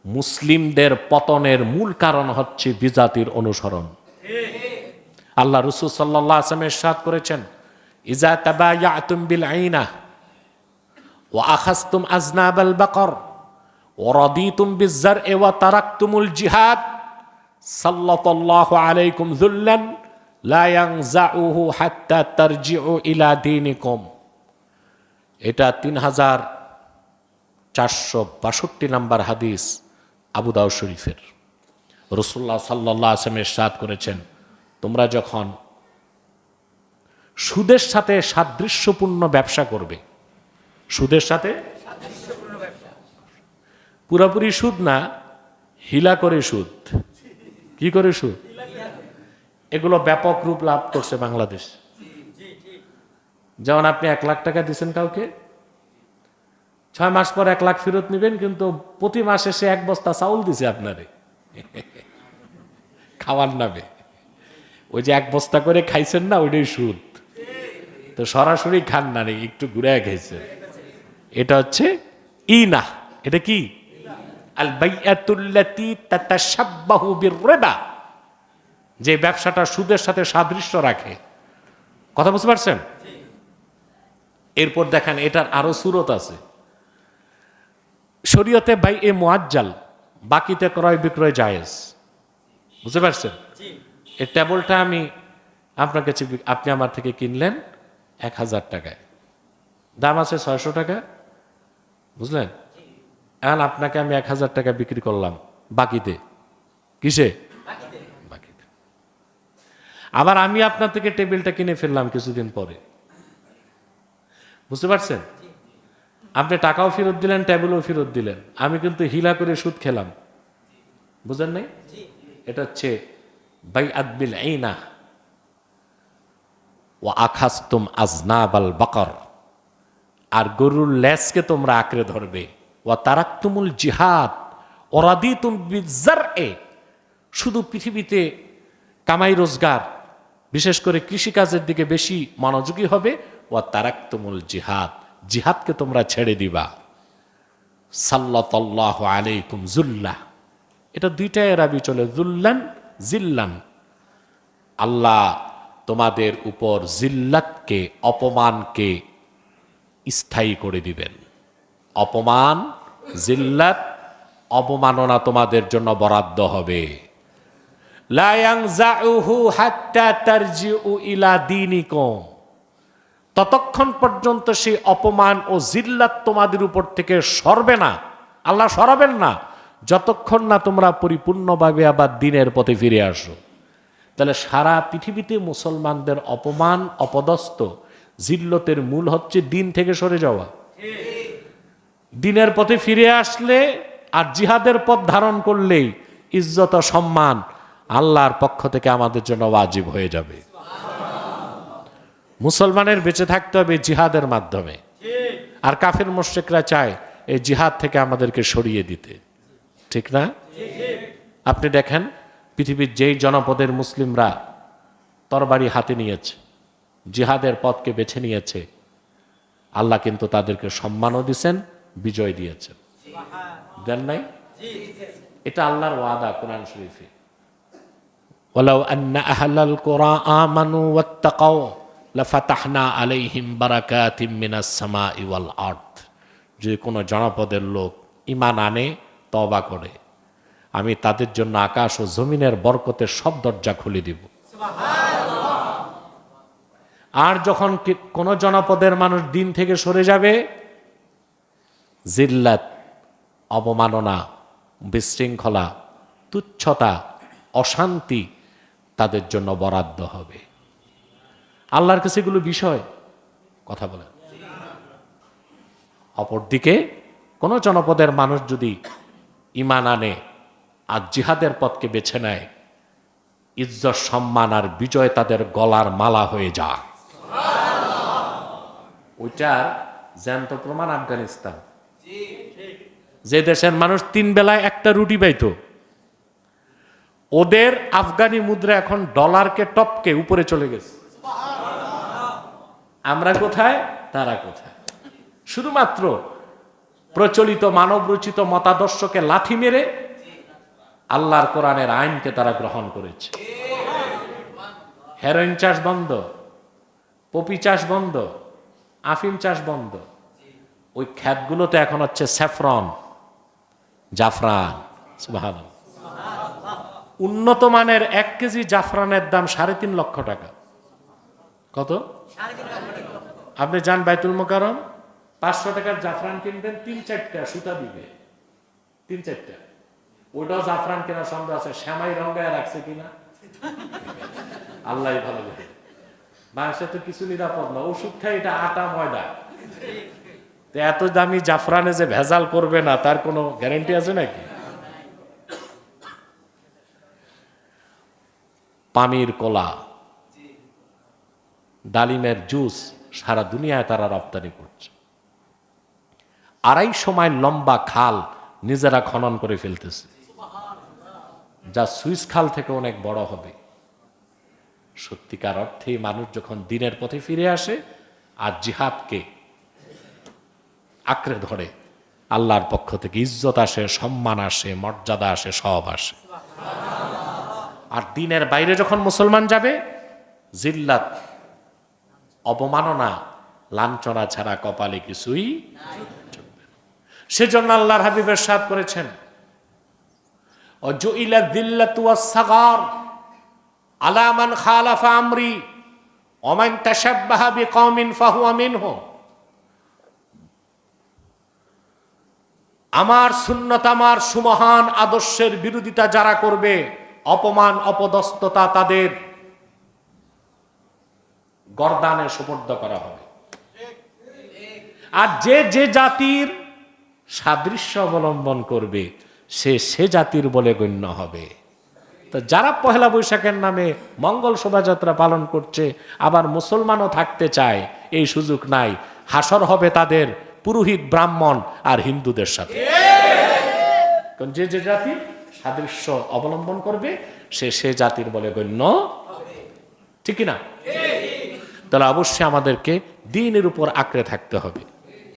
মুসলিমদের পতনের মূল কারণ হচ্ছে বিজাতির অনুসরণ। আল্লাহ রাসূল সাল্লাল্লাহু আলাইহি ওয়াসাল্লাম ইরশাদ করেছেন, ইজা তাবায়াতুম বিল আইনা ওয়া আখাযতুম আযনাবাল বাকর ওয়া রাদিতুম বিয-যার'i ওয়া তারাকতুমুল জিহাদ সাল্লাল্লাহু আলাইকুম যুল্লান লা ইয়ানজাউহু হাত্তা তারজিউ ইলা দীনিকুম। এটা 3462 নম্বর হাদিস আবু দাউদ শরীফের। রাসূলুল্লাহ সাল্লাল্লাহু আলাইহি ওয়াসাল্লাম ইরশাদ করেছেন, তোমরা যখন সুদের সাথে সাদৃশ্যপূর্ণ ব্যবসা করবে, সুদের সাথে পুরোপুরি সুদ না, হিলা করে সুদ। কি করে সুদ? এগুলো ব্যাপক রূপ লাভ করছে বাংলাদেশ। যেমন আপনি 1 লাখ টাকা দিচ্ছেন কাউকে, 6 মাস পর 1 লাখ ফেরত নেবেন, কিন্তু প্রতি মাসে সে 1 বস্তা চাউল দিছে আপনারে খাওয়ার নামে। ওই যে 1 বস্তা করে খাইছেন না, ওইটাই সুদ। তো সরাসরি খান না, একটু ঘুরে খাইছেন। এটা হচ্ছে ইনা। এটা কি? আল বাইআতুল্লাতী তাতাশাব্বাহু বির-রিবা, যে ব্যবসাটা সুদের সাথে সাদৃশ্য রাখে। কথা বুঝতে পারছেন? এরপর দেখেন, এটার আরো সূরত আছে। শরীয়তে বাইয়ে মুআজ্জাল, বাকিতে ক্রয় বিক্রয় জায়েজ। বুঝতে পারছেন? এই টেবলটা আমি আপনার কাছে, আপনি আমার থেকে কিনলেন 1000 টাকায়, দাম আছে 600 টাকা, বুঝলেন? এখন আপনাকে আমি 1000 টাকা বিক্রি করলাম বাকিতে। কিসে? বাকিতে। আবার আমি আপনার থেকে টেবিলটা কিনে ফেললাম কিছুদিন পরে। বুঝতে পারছেন? আপনি টাকাও ফেরত দিলেন, টেবিলও ফেরত দিলেন, আমি কিন্তু হিলা করে সুদ খেলাম। বুঝেন নাই? এটা হচ্ছে বাইআত বিল আইনা ওয়া আখাযতুম আযনাবাল বাকর, আর গরুর লেজকে তোমরা আঁকড়ে ধরবে। ওয়া তারাকতুমুল জিহাদ ওয়া রাদিতুম বিয-যার'i, শুধু পৃথিবীতে কামাই রোজগার, বিশেষ করে কৃষিকাজের দিকে বেশি মনোযোগী হবে। ওয়া তারাকতুমুল জিহাদ, জিহাদকে তোমরা ছেড়ে দিবা। সাল্লাল্লাহু আলাইকুম যুল্লাহ, এটা দুইটাই আরবি চলে, যুল্লান জিল্লান। আল্লাহ তোমাদের উপর জিল্লাতকে, অপমানকে স্থায়ী করে দিবেন। অপমান, জিল্লাত, অবমাননা তোমাদের জন্য বরাদ্দ হবে। লা ইয়ানজাউহু হাত্তা তারজিউ ইলা দীনিকুম, ততক্ষণ পর্যন্ত সেই অপমান ও জিল্লাত তোমাদের উপর থেকে সরবে না, আল্লাহ সরাবেন না, যতক্ষণ না তোমরা পরিপূর্ণভাবে আবার দ্বীনের পথে ফিরে আসো। তাহলে সারা পৃথিবীতে মুসলমানদের অপমান, অপদস্থ, জিল্লতের মূল হচ্ছে দ্বীন থেকে সরে যাওয়া। দ্বীনের পথে ফিরে আসলে আর জিহাদের পথ ধারণ করলেই ইজ্জত ও সম্মান আল্লাহর পক্ষ থেকে আমাদের জন্য ওয়াজিব হয়ে যাবে। মুসলমানের বেঁচে থাকতে হবে জিহাদের মাধ্যমে, আর কাফির মুশরিকরা চায় এই জিহাদ থেকে আমাদেরকে সরিয়ে দিতে। ঠিক না? আপনি দেখেন, পৃথিবীর যেই জনপদের মুসলিমরা তরবারি হাতে নিয়েছে, জিহাদের পথকে বেছে নিয়েছে, আল্লাহ কিন্তু তাদেরকে সম্মানও দিয়েছেন, বিজয় দিয়েছেন। দেন নাই? এটা আল্লাহর ওয়াদা কোরআন শরীফে। ওয়ালাউ আন্না আহলাল কুরা আমানু ওয়াত্তাকাউ লাফাতাহনা আলাইহিম বারাকাতিম মিনাস সামাই ওয়াল আরদ, যে কোনো জনপদের লোক ঈমান আনে, তওবা করে, আমি তাদের জন্য আকাশ ও জমিনের বরকতের সব দরজা খুলে দিব। আর যখন কোন জনপদের মানুষ দিন থেকে সরে যাবে, জিল্লাত, অবমাননা, বিশৃঙ্খলা, তুচ্ছতা, অশান্তি তাদের জন্য বরাদ্দ হবে। আল্লাহর কাছে এগুলো বিষয়, কথা বলেন। অপরদিকে কোন জনপদের মানুষ যদি ঈমান আনে আর জিহাদের পথকে বেছে নেয়, ইজ্জত, সম্মান আর বিজয় তাদের গলার মালা হয়ে যায়। ওইটার জ্যান্ত প্রমাণ আফগানিস্তান। যে দেশের মানুষ 3 বেলায় একটা রুটি পাইতো, ওদের আফগানি মুদ্রা এখন ডলারকে টপকে উপরে চলে গেছে। আমরা কোথায়, তারা কোথায়? শুধুমাত্র প্রচলিত মানবরচিত মতাদর্শকে লাথি মেরে আল্লাহর কোরআনের আইনকে তারা গ্রহণ করেছে। হেরোইন চাষ বন্ধ, পপি চাষ বন্ধ, আফিম চাষ বন্ধ। ওই ক্ষেতগুলোতে এখন হচ্ছে স্যাফরন, জাফরান। সুবহানাল্লাহ। উন্নত মানের 1 কেজি জাফরানের দাম 3.5 লক্ষ টাকা। কত? আপনি যান বাইতুল মোকাররম, 500 টাকার জাফরান কিনবেন, 3-4টা সুতা দিবে, 3-4টা। ওইটাও জাফরান কেনার সন্দেহ আছে, শ্যামাই রঙায় রাখছে কিনা আল্লাহ ভালো লাগে। বাংলাদেশে তো কিছু নিরাপদ না, ওষুধ খাই এটা আটা ময়দা। এত দামি জাফরানে যে ভেজাল করবে না তার কোনো গ্যারান্টি আছে নাকি? পানির কলা, ডালিমের জুস সারা দুনিয়ায় তারা রপ্তানি করছে। 250 মাইল লম্বা খাল নিজেরা খনন করে ফেলতেছে, যা সুইস খাল থেকে অনেক বড় হবে। সত্যিকার অর্থে মানুষ যখন দিনের পথে ফিরে আসে আর জিহাদকে আঁকড়ে ধরে, আল্লাহর পক্ষ থেকে ইজ্জত আসে, সম্মান আসে, মর্যাদা আসে, সব আসে। আর দিনের বাইরে যখন মুসলমান যাবে, জিল্লাত, অবমাননা, লাঞ্ছনা ছাড়া কপালে কিছুই চলবে না। সেজন্য আল্লাহর হাবিব ইরশাদ করেছেন, ওয়াজুইলা যিল্লাতু ওয়াস-সাগার আলা মান খালাফা আমরি ওয়া মান তাশাব্বাহা বিকওমিন ফাহুয়া মিনহুম। আমার সুন্নাত, আমার সুমহান আদর্শের বিরোধিতা যারা করবে, অপমান অপদস্থতা তাদের গর্দানে সুপর্দ করা হবে। আর যে যে জাতির সাদৃশ্য অবলম্বন করবে সে জাতির বলে গণ্য হবে। তো যারা পহেলা বৈশাখের নামে মঙ্গল শোভাযাত্রা পালন করছে, আবার মুসলমানও থাকতে চায়, এই সুযোগ নাই। হাসর হবে তাদের পুরোহিত, ব্রাহ্মণ আর হিন্দুদের সাথে। যে যে জাতির সাদৃশ্য অবলম্বন করবে সে জাতির বলে গণ্য, ঠিক না? তাহলে অবশ্যই আমাদেরকে দ্বীনের উপর আঁকড়ে থাকতে হবে।